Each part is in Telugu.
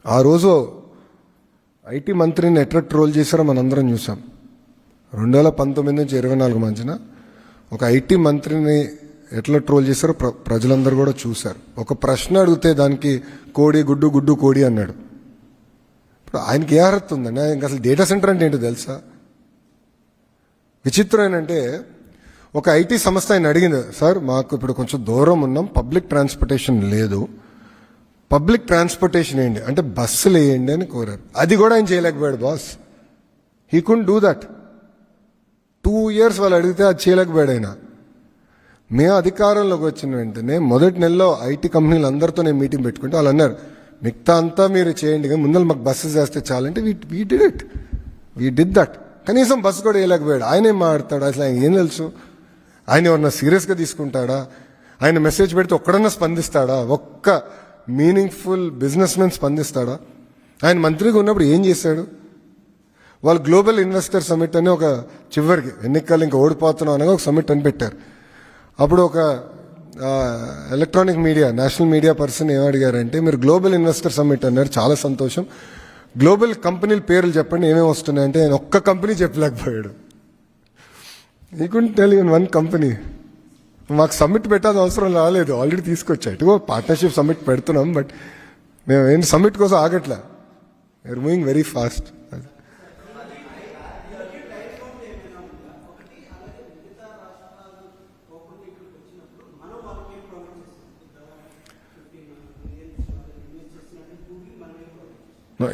ఆ రోజు ఐటీ మంత్రిని ఎట్లా ట్రోల్ చేశారో మనందరం చూసాం. 2019 నుంచి 24 మధ్యన ఒక ఐటీ మంత్రిని ఎట్లా ట్రోల్ చేశారో ప్రజలందరూ కూడా చూశారు. ఒక ప్రశ్న అడిగితే దానికి కోడి గుడ్డు గుడ్డు కోడి అన్నాడు. ఇప్పుడు ఆయనకి ఏ అర్హత ఉందండి? ఆయనకి అసలు డేటా సెంటర్ అంటే ఏంటో తెలుసా? విచిత్రం ఏంటంటే ఒక ఐటీ సంస్థ ఆయన అడిగింది, సార్ మాకు ఇప్పుడు కొంచెం దూరం ఉన్నాం, పబ్లిక్ ట్రాన్స్పోర్టేషన్ లేదు, పబ్లిక్ ట్రాన్స్పోర్టేషన్ వేయండి అంటే బస్సులు వేయండి అని కోరారు. అది కూడా ఆయన చేయలేకపోయాడు boss. He couldn't do that. 2 years వాళ్ళు అడిగితే అది చేయలేకపోయాడు ఆయన. మేము అధికారంలోకి వచ్చిన వెంటనే మొదటి నెలలో ఐటీ కంపెనీలు అందరితో నేను మీటింగ్ పెట్టుకుంటే వాళ్ళు అన్నారు, మిగతా అంతా మీరు చేయండి కానీ ముందర మాకు బస్సెస్ వేస్తే చాలంటే we did it. We did that. కనీసం బస్సు కూడా వేయలేకపోయాడు. ఆయన ఏం మాట్లాడతాడు? అసలు ఆయన ఏం తెలుసు? ఆయన ఎవరన్నా సీరియస్గా తీసుకుంటాడా? ఆయన మెసేజ్ పెడితే ఒక్కడన్నా స్పందిస్తాడా? ఒక్క మీనింగ్ఫుల్ బిజినెస్ మెన్ స్పందిస్తాడా? ఆయన మంత్రిగా ఉన్నప్పుడు ఏం చేశాడు? వాళ్ళు గ్లోబల్ ఇన్వెస్టర్ సమిట్ అని ఒక చివరికి ఎన్నికలు ఇంకా ఓడిపోతున్నాం అనగా ఒక సమిట్ అని పెట్టారు. అప్పుడు ఒక electronic media national media person ఏమడిగారంటే, మీరు గ్లోబల్ ఇన్వెస్టర్ సమిట్ అన్నారు, చాలా సంతోషం, గ్లోబల్ కంపెనీల పేర్లు చెప్పండి ఏమేమి వస్తున్నాయంటే ఆయన ఒక్క కంపెనీ చెప్పలేకపోయాడు. He couldn't tell even one company. మాకు సమ్మిట్ పెట్టాల్సిన అవసరం రాలేదు, ఆల్రెడీ తీసుకొచ్చా. ఇటుగో పార్ట్నర్షిప్ సమ్మిట్ పెడుతున్నాం, బట్ మేము ఏంటి సమ్మిట్ కోసం ఆగట్లా. We are moving very fast.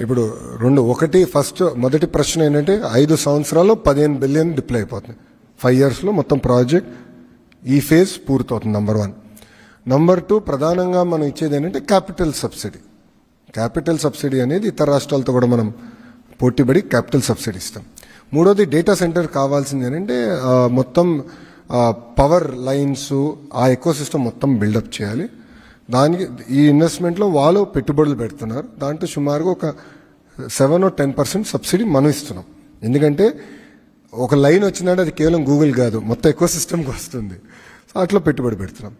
ఇప్పుడు మొదటి ప్రశ్న ఏంటంటే 5 సంవత్సరాల్లో 15 బిలియన్ డిప్లాయ్ అయిపోతుంది. 5 yearsలో మొత్తం ప్రాజెక్ట్ ఈ ఫేజ్ పూర్తవుతుంది. నెంబర్ 1. నెంబర్ 2, ప్రధానంగా మనం ఇచ్చేది ఏంటంటే క్యాపిటల్ సబ్సిడీ. క్యాపిటల్ సబ్సిడీ అనేది ఇతర రాష్ట్రాలతో కూడా మనం పోటీపడి క్యాపిటల్ సబ్సిడీ ఇస్తాం. 3వది, డేటా సెంటర్ కావాల్సింది ఏంటంటే మొత్తం పవర్ లైన్స్, ఆ ఎకో సిస్టమ్ మొత్తం బిల్డప్ చేయాలి. దానికి ఈ ఇన్వెస్ట్మెంట్లో వాళ్ళు పెట్టుబడులు పెడుతున్నారు. దాంట్లో సుమారుగా ఒక 7 or 10% సబ్సిడీ మనం ఇస్తున్నాం. ఎందుకంటే ఒక లైన్ వచ్చిందంటే అది కేవలం గూగుల్ కాదు, మొత్తం ఎకో సిస్టమ్కి వస్తుంది. సో అట్లా పెట్టుబడి పెడుతున్నాం.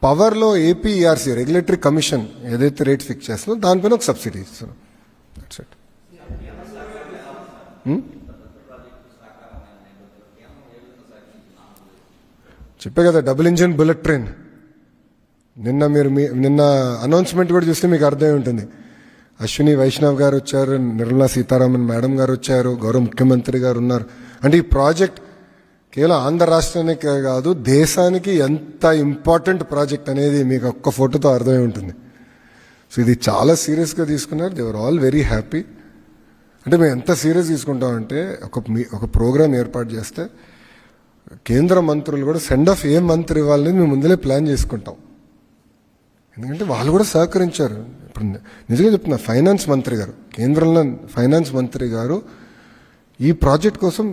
పవర్లో ఏపీఈఆర్సీ రెగ్యులేటరీ కమిషన్ ఏదైతే రేట్ ఫిక్స్ చేస్తుందో దానిపైన ఒక సబ్సిడీ ఇస్తున్నాం. That's it. చెప్పే కదా, డబుల్ ఇంజిన్ బుల్లెట్ ట్రైన్. నిన్న అనౌన్స్మెంట్ కూడా చూస్తే మీకు అర్థమై ఉంటుంది. అశ్విని వైష్ణవ్ గారు వచ్చారు, నిర్మలా సీతారామన్ మేడం గారు వచ్చారు, గౌరవ ముఖ్యమంత్రి గారు ఉన్నారు. అంటే ఈ ప్రాజెక్ట్ కేవలం ఆంధ్ర రాష్ట్రానికే కాదు, దేశానికి ఎంత ఇంపార్టెంట్ ప్రాజెక్ట్ అనేది మీకు ఒక్క ఫోటోతో అర్థమై ఉంటుంది. సో ఇది చాలా సీరియస్గా తీసుకున్నారు. They are all very happy. అంటే మేము ఎంత సీరియస్ తీసుకుంటామంటే ఒక ప్రోగ్రామ్ ఏర్పాటు చేస్తే కేంద్ర మంత్రులు కూడా సెండ్ ఆఫ్ ఏ మంత్రి ఇవ్వాలని మేము ముందలే ప్లాన్ చేసుకుంటాం. ఎందుకంటే వాళ్ళు కూడా సహకరించారు. ఇప్పుడు నిజంగా చెప్తున్నా, ఫైనాన్స్ మంత్రి గారు, కేంద్రంలో ఫైనాన్స్ మంత్రి గారు ఈ ప్రాజెక్ట్ కోసం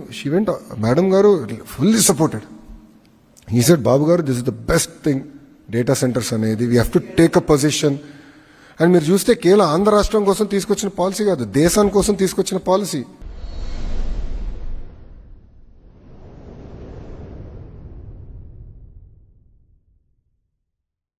మేడం గారు fully supported. He said, Babu గారు, this is the best thing data centers అనేది, we have to take a position. And మీరు చూస్తే కేవలం ఆంధ్ర రాష్ట్రం కోసం తీసుకొచ్చిన పాలసీ కాదు, దేశం కోసం తీసుకొచ్చిన పాలసీ.